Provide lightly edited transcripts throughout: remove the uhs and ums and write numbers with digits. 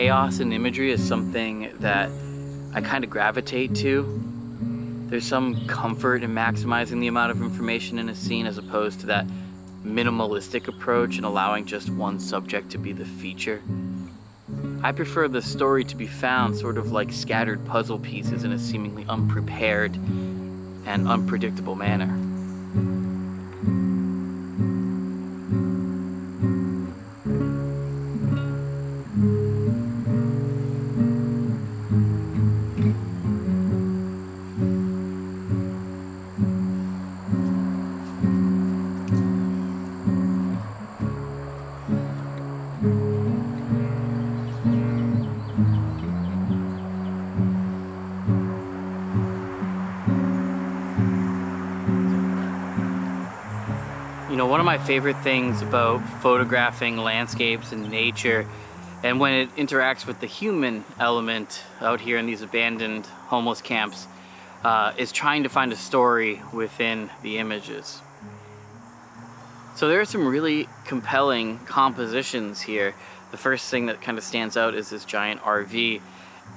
chaos in imagery is something that I kind of gravitate to. There's some comfort in maximizing the amount of information in a scene as opposed to that minimalistic approach and allowing just one subject to be the feature. I prefer the story to be found sort of like scattered puzzle pieces in a seemingly unprepared and unpredictable manner. You know, one of my favorite things about photographing landscapes and nature, and when it interacts with the human element out here in these abandoned homeless camps, is trying to find a story within the images. So there are some really compelling compositions here. The first thing that kind of stands out is this giant RV,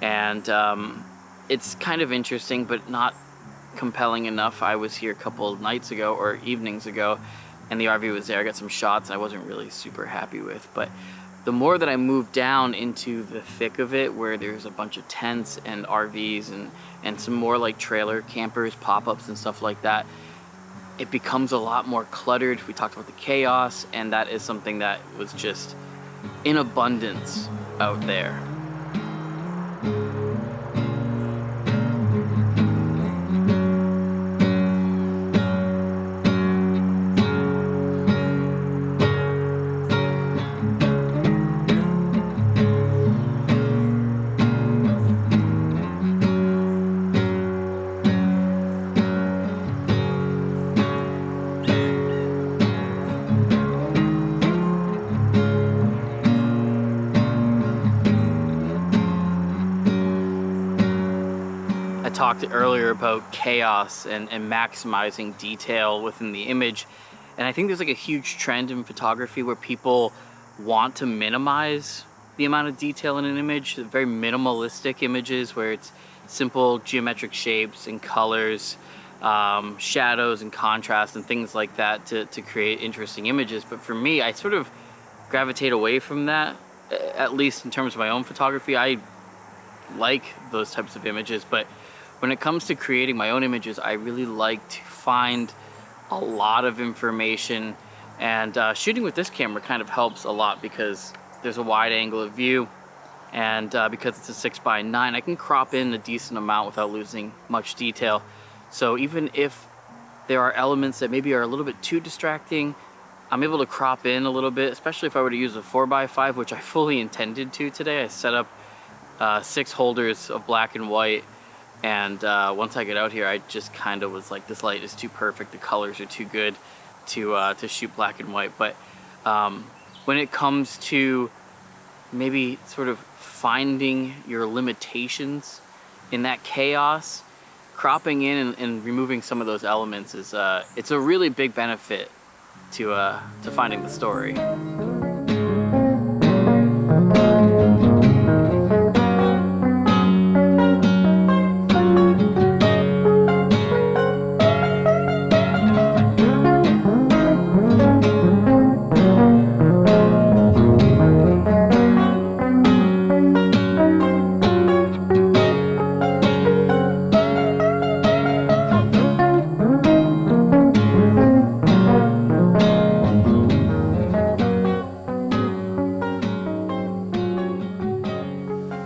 and it's kind of interesting, but not compelling enough. I was here a couple of nights ago or evenings ago, and the RV was there. I got some shots I wasn't really super happy with, but the more that I moved down into the thick of it, where there's a bunch of tents and RVs and some more like trailer campers, pop-ups and stuff like that, it becomes a lot more cluttered. We talked about the chaos, and that is something that was just in abundance out there. Talked earlier about chaos and maximizing detail within the image, and I think there's like a huge trend in photography where people want to minimize the amount of detail in an image, very minimalistic images where it's simple geometric shapes and colors, shadows and contrast and things like that to create interesting images. But for me, I sort of gravitate away from that, at least in terms of my own photography. I like those types of images, but when it comes to creating my own images, I really like to find a lot of information, and shooting with this camera kind of helps a lot because there's a wide angle of view, and because it's a 6x9, I can crop in a decent amount without losing much detail. So even if there are elements that maybe are a little bit too distracting, I'm able to crop in a little bit, especially if I were to use a 4x5, which I fully intended to today. I set up 6 holders of black and white. And once I get out here, I just kind of was like, this light is too perfect. The colors are too good to shoot black and white. But when it comes to maybe sort of finding your limitations in that chaos, cropping in and removing some of those elements is it's a really big benefit to finding the story.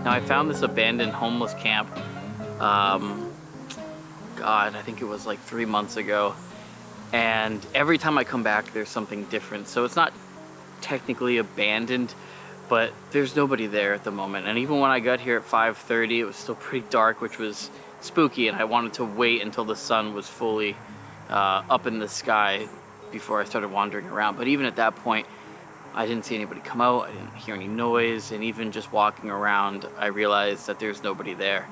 Now I found this abandoned homeless camp, God, I think it was like 3 months ago. And every time I come back, there's something different. So it's not technically abandoned, but there's nobody there at the moment. And even when I got here at 5:30, it was still pretty dark, which was spooky. And I wanted to wait until the sun was fully up in the sky before I started wandering around. But even at that point, I didn't see anybody come out, I didn't hear any noise, and even just walking around, I realized that there's nobody there.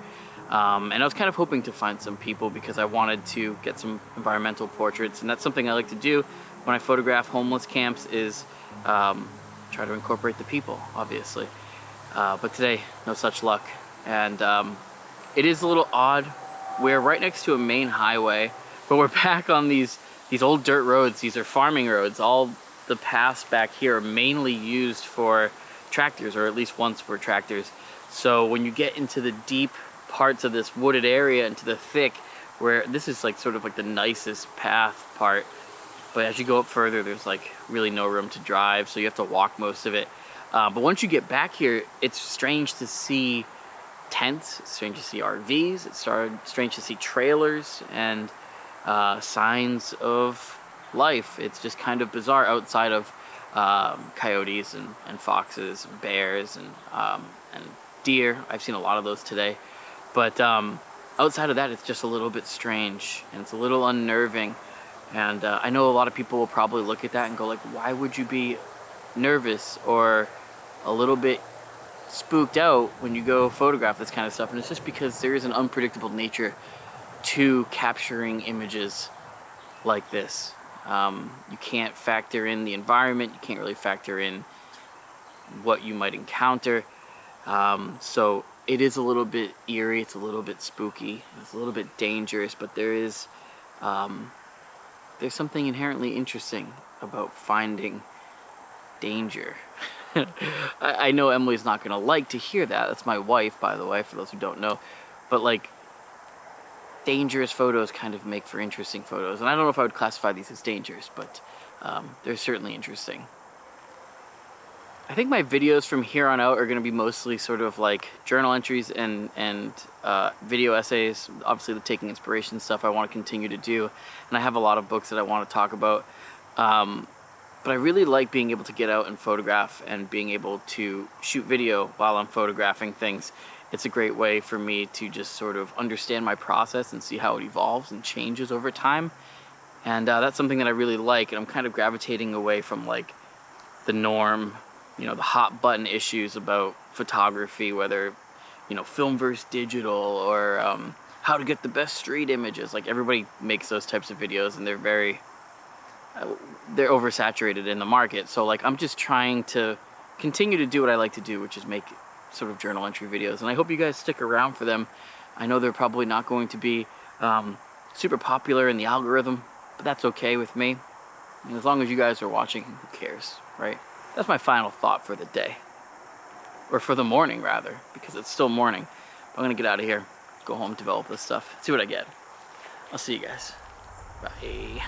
And I was kind of hoping to find some people because I wanted to get some environmental portraits, and that's something I like to do when I photograph homeless camps is try to incorporate the people, obviously. But today, no such luck. And it is a little odd. We're right next to a main highway, but we're back on these old dirt roads. These are farming roads. All the paths back here are mainly used for tractors, or at least once were tractors. So when you get into the deep parts of this wooded area, into the thick, where this is like sort of like the nicest path part, but as you go up further, there's like really no room to drive, so you have to walk most of it. But once you get back here, it's strange to see tents, it's strange to see RVs, it's strange to see trailers and signs of life. It's just kind of bizarre outside of coyotes and foxes and bears and deer. I've seen a lot of those today. But outside of that, it's just a little bit strange and it's a little unnerving. And I know a lot of people will probably look at that and go like, why would you be nervous or a little bit spooked out when you go photograph this kind of stuff? And it's just because there is an unpredictable nature to capturing images like this. You can't factor in the environment, you can't really factor in what you might encounter. So it is a little bit eerie, it's a little bit spooky, it's a little bit dangerous, but there's something inherently interesting about finding danger. I know Emily's not gonna like to hear that. That's my wife, by the way, for those who don't know. But like, dangerous photos kind of make for interesting photos. And I don't know if I would classify these as dangerous, but they're certainly interesting. I think my videos from here on out are going to be mostly sort of like journal entries and video essays. Obviously the taking inspiration stuff I want to continue to do. And I have a lot of books that I want to talk about. But I really like being able to get out and photograph and being able to shoot video while I'm photographing things. It's a great way for me to just sort of understand my process and see how it evolves and changes over time. And that's something that I really like. And I'm kind of gravitating away from like the norm, you know, the hot button issues about photography, whether, you know, film versus digital or how to get the best street images. Like everybody makes those types of videos and they're oversaturated in the market. So like I'm just trying to continue to do what I like to do, which is make sort of journal entry videos. And I hope you guys stick around for them. I know they're probably not going to be super popular in the algorithm, but that's okay with me. And as long as you guys are watching, who cares, right? That's my final thought for the day. Or for the morning, rather, because it's still morning. I'm gonna get out of here, go home, develop this stuff, see what I get. I'll see you guys. Bye.